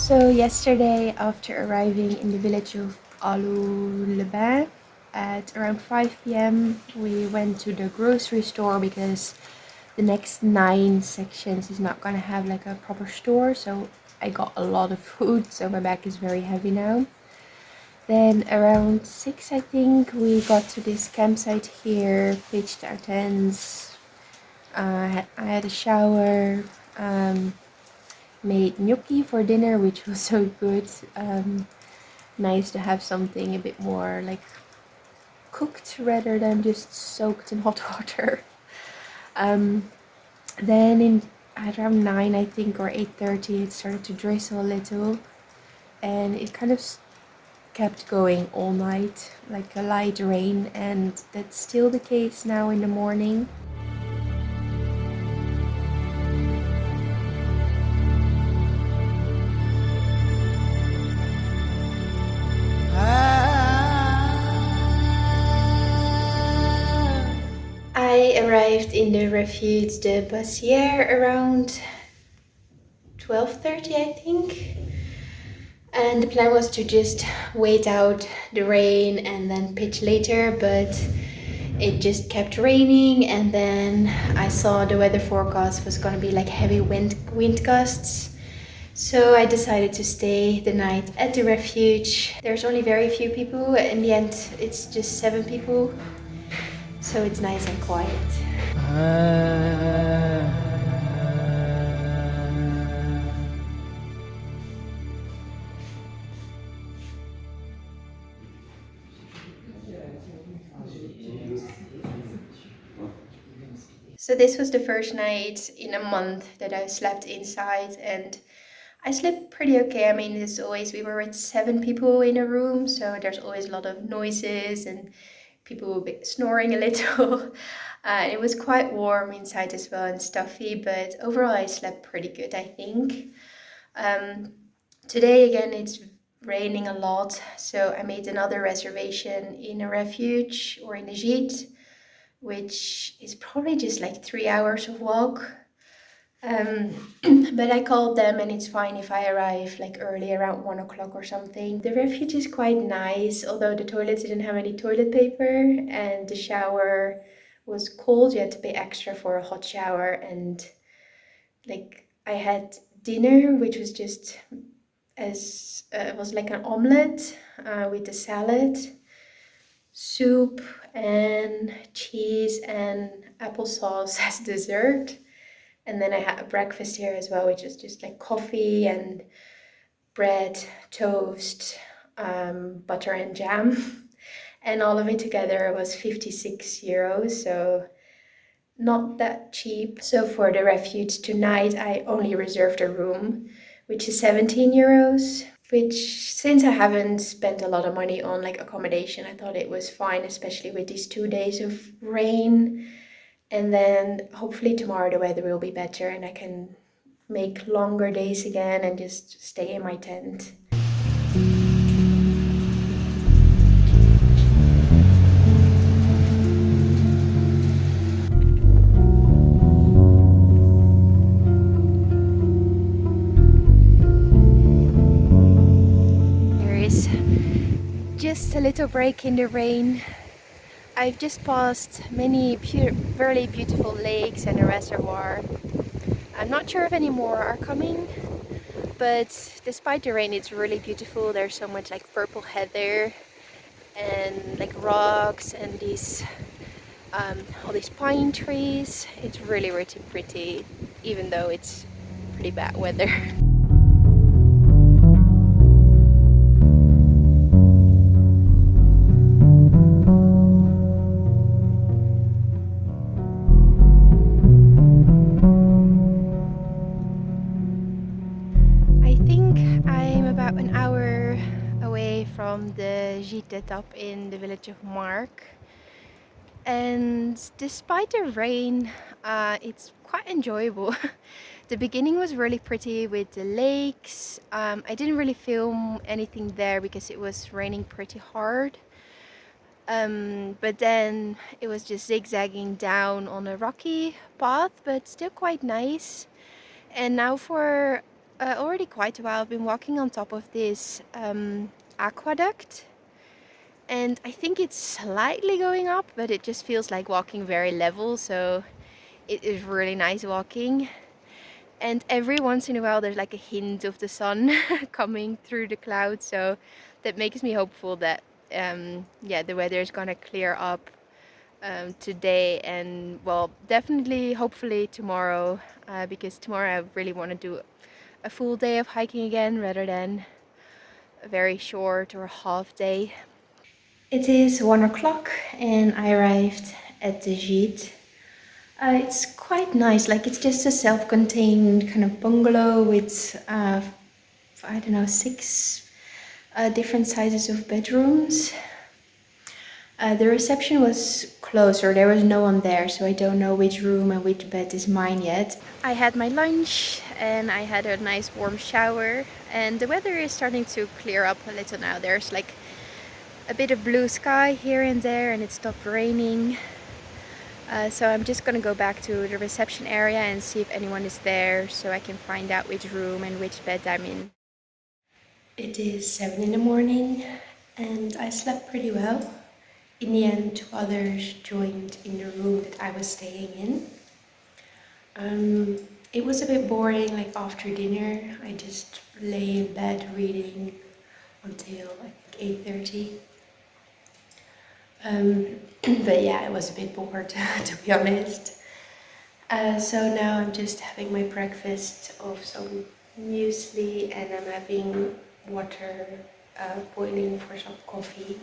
So yesterday, after arriving in the village of Aulus-les-Bains at around 5 p.m., we went to the grocery store because the next 9 sections is not gonna have like a proper store. So I got a lot of food, so my bag is very heavy now. Then around 6, I think, we got to this campsite here, pitched our tents. I had a shower. Made gnocchi for dinner, which was so good. Nice to have something a bit more like cooked rather than just soaked in hot water. Um, then at around 9, I think, or 8:30, it started to drizzle a little, and it kind of kept going all night, like a light rain, and that's still the case now in the morning. I arrived in the refuge de Bassière around 12:30, I think. And the plan was to just wait out the rain and then pitch later, but it just kept raining, and then I saw the weather forecast was gonna be like heavy wind gusts. So I decided to stay the night at the refuge. There's only very few people. In the end, it's just 7 people. So it's nice and quiet. So this was the first night in a month that I slept inside, and I slept pretty okay. I mean, it's always, we were with 7 people in a room, so there's always a lot of noises and people will be snoring a little. It was quite warm inside as well and stuffy, but overall I slept pretty good, I think. Today again it's raining a lot, so I made another reservation in a refuge or in a gîte, which is probably just like 3 hours of walk. But I called them and it's fine if I arrive like early, around 1 o'clock or something. The refuge is quite nice, although the toilets didn't have any toilet paper and the shower was cold. You had to pay extra for a hot shower, and like I had dinner, which was just it was like an omelette with a salad, soup and cheese and applesauce as dessert. And then I had a breakfast here as well, which was just like coffee and bread, toast, butter and jam. And all of it together was 56 euros, so not that cheap. So for the refuge tonight, I only reserved a room, which is 17 euros, which, since I haven't spent a lot of money on like accommodation, I thought it was fine, especially with these 2 days of rain. And then hopefully tomorrow the weather will be better and I can make longer days again and just stay in my tent. There is just a little break in the rain. I've just passed many very beautiful lakes and a reservoir. I'm not sure if any more are coming, but despite the rain, it's really beautiful. There's so much like purple heather and like rocks and these all these pine trees. It's really pretty, even though it's pretty bad weather. I think I'm about an hour away from the gîte top in the village of Mark. And despite the rain, it's quite enjoyable. The beginning was really pretty with the lakes. I didn't really film anything there because it was raining pretty hard. But then it was just zigzagging down on a rocky path, but still quite nice. And now for Already quite a while. I've been walking on top of this aqueduct, and I think it's slightly going up, but it just feels like walking very level, so it is really nice walking. And every once in a while there's like a hint of the sun coming through the clouds, so that makes me hopeful that yeah, the weather is gonna clear up today, and well, definitely hopefully tomorrow, because tomorrow I really want to do a full day of hiking again rather than a very short or half day. It is 1 o'clock and I arrived at the gîte. It's quite nice, like it's just a self-contained kind of bungalow with, I don't know, 6 different sizes of bedrooms. The reception was closed, or there was no one there, so I don't know which room and which bed is mine yet. I had my lunch and I had a nice warm shower, and the weather is starting to clear up a little now. There's like a bit of blue sky here and there, and it stopped raining. So I'm just gonna go back to the reception area and see if anyone is there, so I can find out which room and which bed I'm in. It is 7 in the morning and I slept pretty well. In the end, 2 others joined in the room that I was staying in. It was a bit boring, like after dinner. I just lay in bed reading until I think 8:30. But yeah, I was a bit bored to be honest. So now I'm just having my breakfast of some muesli, and I'm having water boiling for some coffee.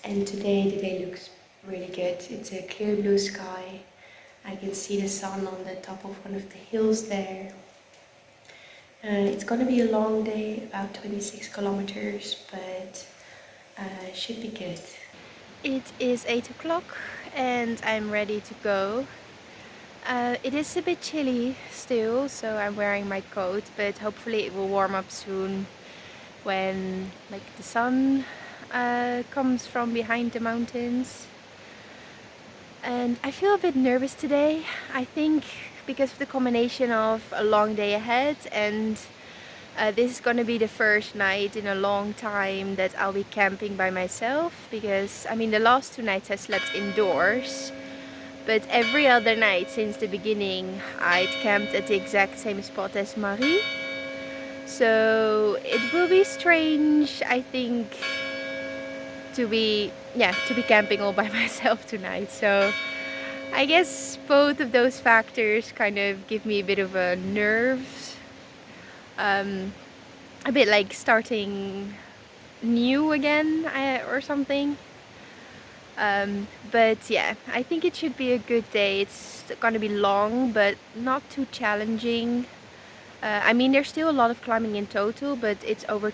And today the day looks really good. It's a clear blue sky. I can see the sun on the top of one of the hills there. It's gonna be a long day, about 26 kilometers, but should be good. It is 8 o'clock and I'm ready to go. It is a bit chilly still, so I'm wearing my coat, but hopefully it will warm up soon when like the sun comes from behind the mountains. And I feel a bit nervous today, I think because of the combination of a long day ahead, and this is gonna be the first night in a long time that I'll be camping by myself, because I mean the last 2 nights I slept indoors, but every other night since the beginning I'd camped at the exact same spot as Marie. So it will be strange, I think, to be camping all by myself tonight. So I guess both of those factors kind of give me a bit of a nerves, a bit like starting new again or something. But yeah, I think it should be a good day. It's gonna be long but not too challenging. I mean, there's still a lot of climbing in total, but it's over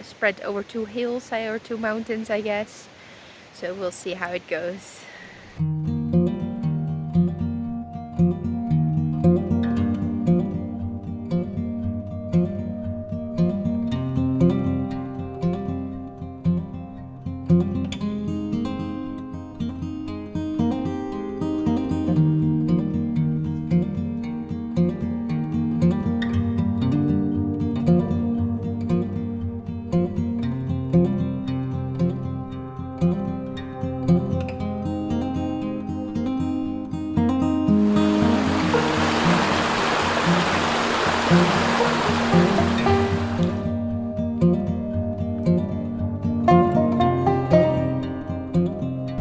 spread over 2 hills or 2 mountains, I guess. So we'll see how it goes.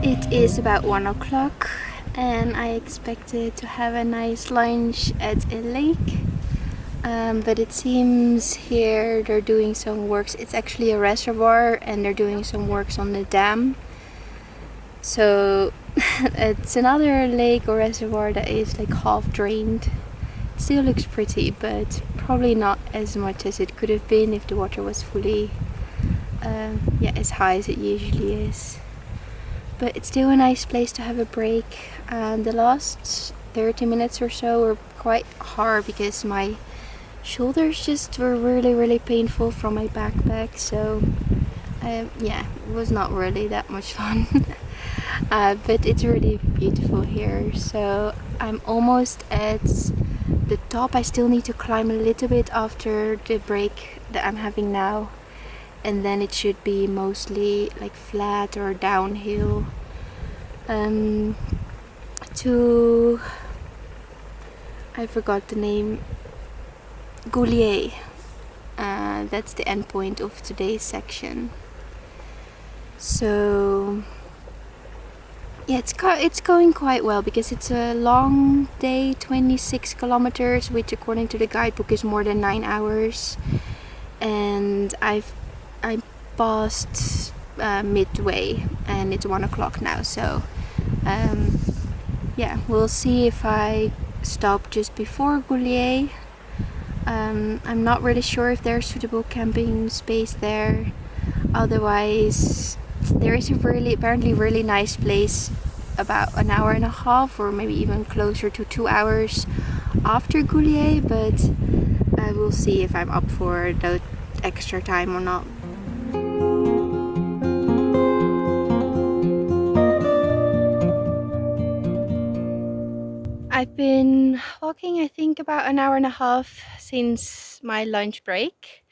It is about 1 o'clock and I expected to have a nice lunch at a lake, but it seems here they're doing some works. It's actually a reservoir and they're doing some works on the dam. So it's another lake or reservoir that is like half drained. It still looks pretty, but probably not as much as it could have been if the water was fully as high as it usually is. But it's still a nice place to have a break, and the last 30 minutes or so were quite hard because my shoulders just were really painful from my backpack, so yeah, it was not really that much fun. But it's really beautiful here, so I'm almost at the top. I still need to climb a little bit after the break that I'm having now, and then it should be mostly like flat or downhill to, I forgot the name, Goulier. That's the end point of today's section. So yeah, it's going quite well because it's a long day, 26 kilometers, which according to the guidebook is more than 9 hours. And I passed midway, and it's 1 o'clock now. So yeah, we'll see if I stop just before Goulier. I'm not really sure if there's suitable camping space there. Otherwise, there is a apparently really nice place about an hour and a half, or maybe even closer to 2 hours after Goulier, but I will see if I'm up for the extra time or not. I've been walking, I think, about an hour and a half since my lunch break.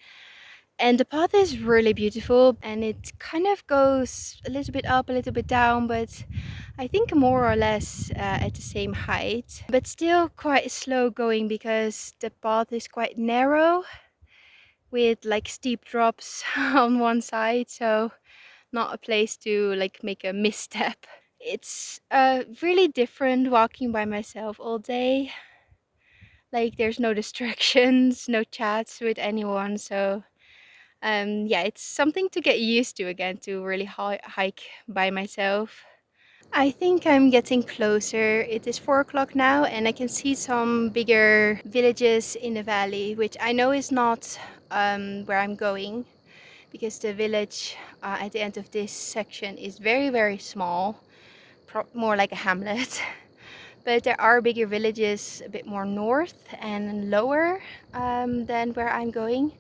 And the path is really beautiful, and it kind of goes a little bit up, a little bit down, but I think more or less at the same height. But still quite slow going because the path is quite narrow with like steep drops on one side, so not a place to like make a misstep. It's really different walking by myself all day. Like there's no distractions, no chats with anyone, so yeah, it's something to get used to again, to really hike by myself. I think I'm getting closer. It is 4 o'clock now, and I can see some bigger villages in the valley, which I know is not where I'm going, because the village at the end of this section is very, very small, more like a hamlet. But there are bigger villages a bit more north and lower than where I'm going.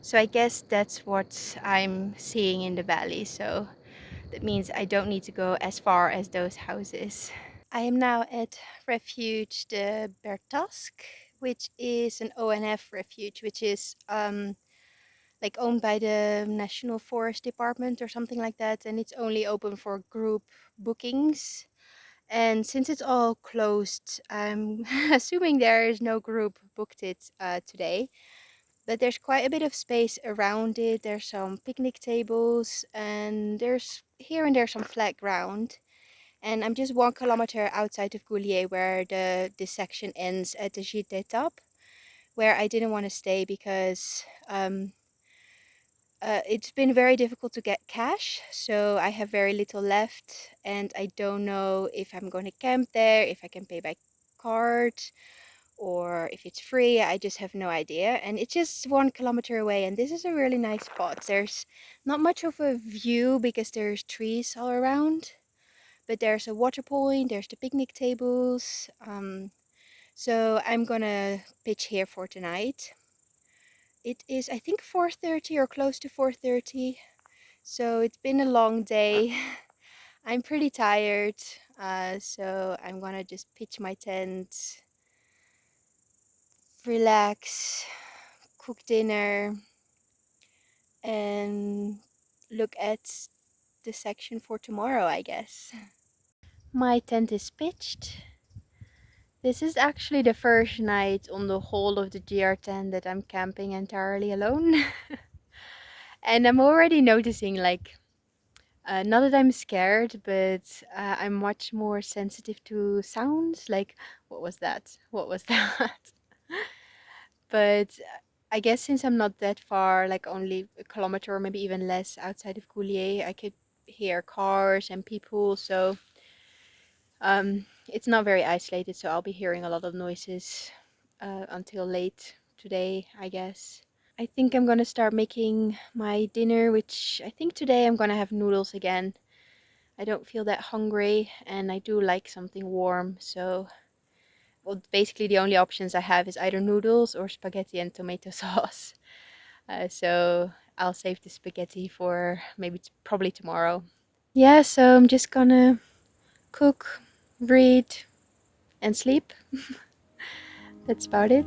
So I guess that's what I'm seeing in the valley. So that means I don't need to go as far as those houses. I am now at refuge de Bertasque, which is an ONF refuge, which is like owned by the National Forest Department or something like that, and it's only open for group bookings. And since it's all closed, I'm assuming there is no group booked it today. But there's quite a bit of space around it. There's some picnic tables, and there's here and there some flat ground. And I'm just 1 kilometer outside of Goulier, where this section ends at the GR10, where I didn't want to stay because it's been very difficult to get cash, so I have very little left, and I don't know if I'm going to camp there, if I can pay by card, or if it's free. I just have no idea. And it's just 1 kilometer away, and this is a really nice spot. There's not much of a view because there's trees all around, but there's a water point, there's the picnic tables. So I'm gonna pitch here for tonight. It is, I think, 4:30 or close to 4:30. So it's been a long day. I'm pretty tired. So I'm gonna just pitch my tent, relax, cook dinner, and look at the section for tomorrow, I guess. My tent is pitched. This is actually the first night on the whole of the GR10 that I'm camping entirely alone. And I'm already noticing, like, not that I'm scared, but I'm much more sensitive to sounds. Like, what was that? What was that? But I guess since I'm not that far, like only a kilometer or maybe even less outside of Goulier, I could hear cars and people. So it's not very isolated. So I'll be hearing a lot of noises until late today, I guess. I think I'm gonna start making my dinner, which I think today I'm gonna have noodles again. I don't feel that hungry, and I do like something warm, so well, basically the only options I have is either noodles or spaghetti and tomato sauce. So I'll save the spaghetti for maybe probably tomorrow. Yeah, so I'm just gonna cook, read, and sleep. That's about it.